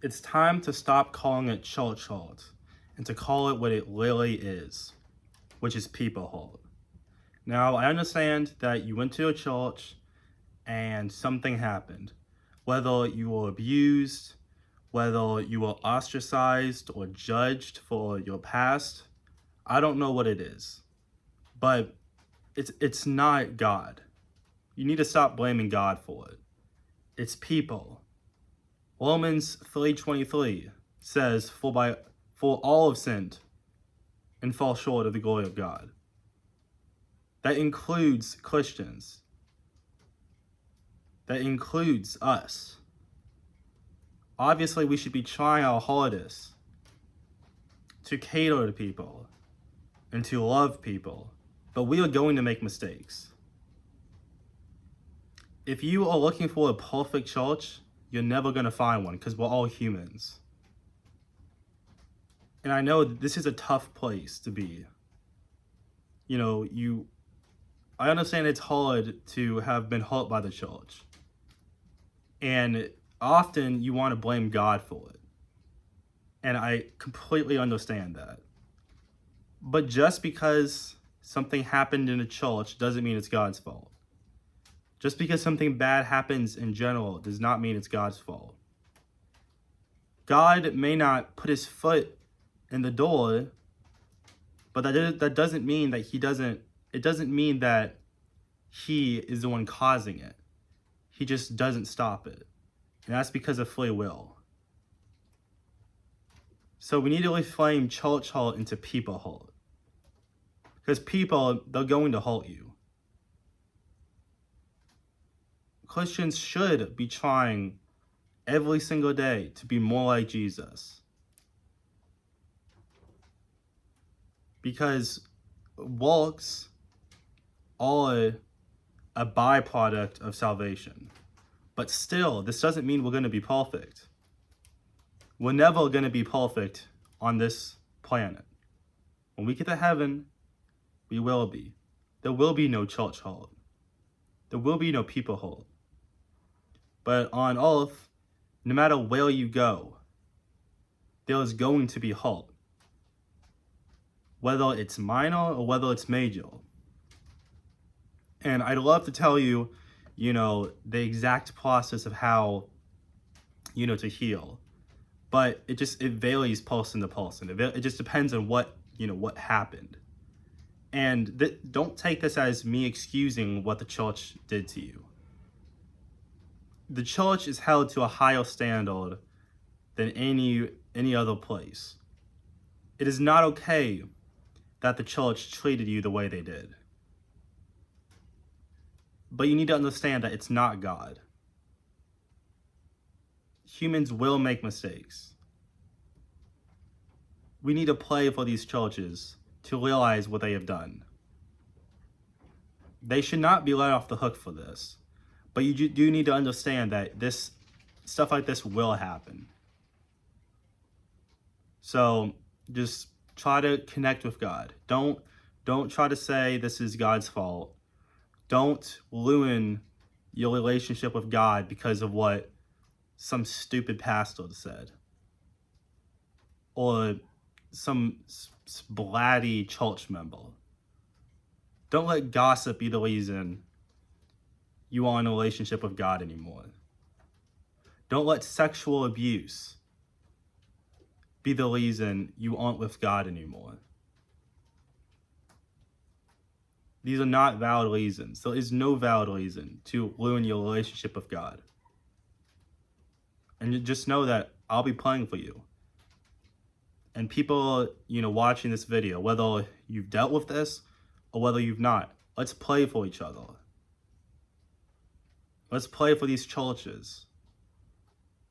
It's time to stop calling it church hurt and to call it what it really is, which is people hurt. Now, I understand that you went to a church and something happened. Whether you were abused, whether you were ostracized or judged for your past, I don't know what it is. But it's not God. You need to stop blaming God for it. It's people. Romans 3:23 says, For all have sinned and fall short of the glory of God. That includes Christians. That includes us. Obviously, we should be trying our hardest to cater to people and to love people, but we are going to make mistakes. If you are looking for a perfect church, you're never going to find one because we're all humans. And I know this is a tough place to be. I understand it's hard to have been hurt by the church. And often you want to blame God for it. And I completely understand that. But just because something happened in a church doesn't mean it's God's fault. Just because something bad happens in general does not mean it's God's fault. God may not put his foot in the door, but that doesn't mean that it doesn't mean that he is the one causing it. He just doesn't stop it. And that's because of free will. So we need to reframe church hurt into people hurt. Because people, they're going to hurt you. Christians should be trying every single day to be more like Jesus. Because works are a byproduct of salvation. But still, this doesn't mean we're going to be perfect. We're never going to be perfect on this planet. When we get to heaven, we will be. There will be no church hurt. There will be no people hurt. But on earth, no matter where you go, there is going to be hurt. Whether it's minor or whether it's major. And I'd love to tell you, the exact process of how, to heal. But it varies person to person. It just depends on what happened. And don't take this as me excusing what the church did to you. The church is held to a higher standard than any other place. It is not okay that the church treated you the way they did. But you need to understand that it's not God. Humans will make mistakes. We need to pray for these churches to realize what they have done. They should not be let off the hook for this. But you do need to understand that stuff like this will happen. So just try to connect with God. Don't try to say this is God's fault. Don't ruin your relationship with God because of what some stupid pastor said. Or some blatty church member. Don't let gossip be the reason you are in a relationship with God anymore. Don't let sexual abuse be the reason you aren't with God anymore. These are not valid reasons. There is no valid reason to ruin your relationship with God. And just know that I'll be praying for you. And people, watching this video, whether you've dealt with this or whether you've not, let's pray for each other. Let's pray for these churches.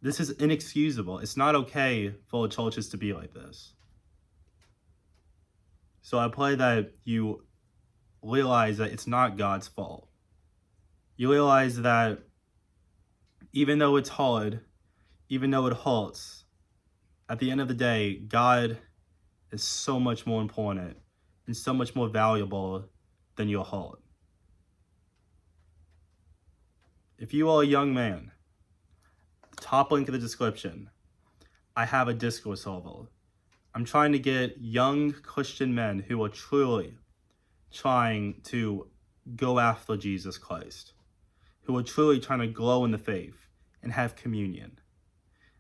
This is inexcusable. It's not okay for churches to be like this. So I pray that you realize that it's not God's fault. You realize that even though it's hard, even though it hurts, at the end of the day, God is so much more important and so much more valuable than your heart. If you are a young man, top link in the description, I have a Discord server. I'm trying to get young Christian men who are truly trying to go after Jesus Christ, who are truly trying to grow in the faith and have communion.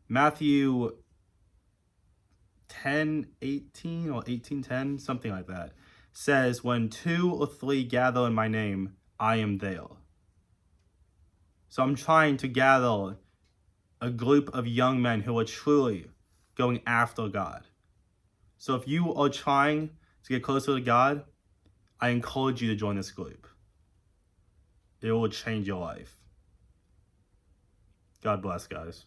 Matthew 10:18 or 18:10, something like that, says, when 2 or 3 gather in my name, I am there. So I'm trying to gather a group of young men who are truly going after God. So if you are trying to get closer to God, I encourage you to join this group. It will change your life. God bless, guys.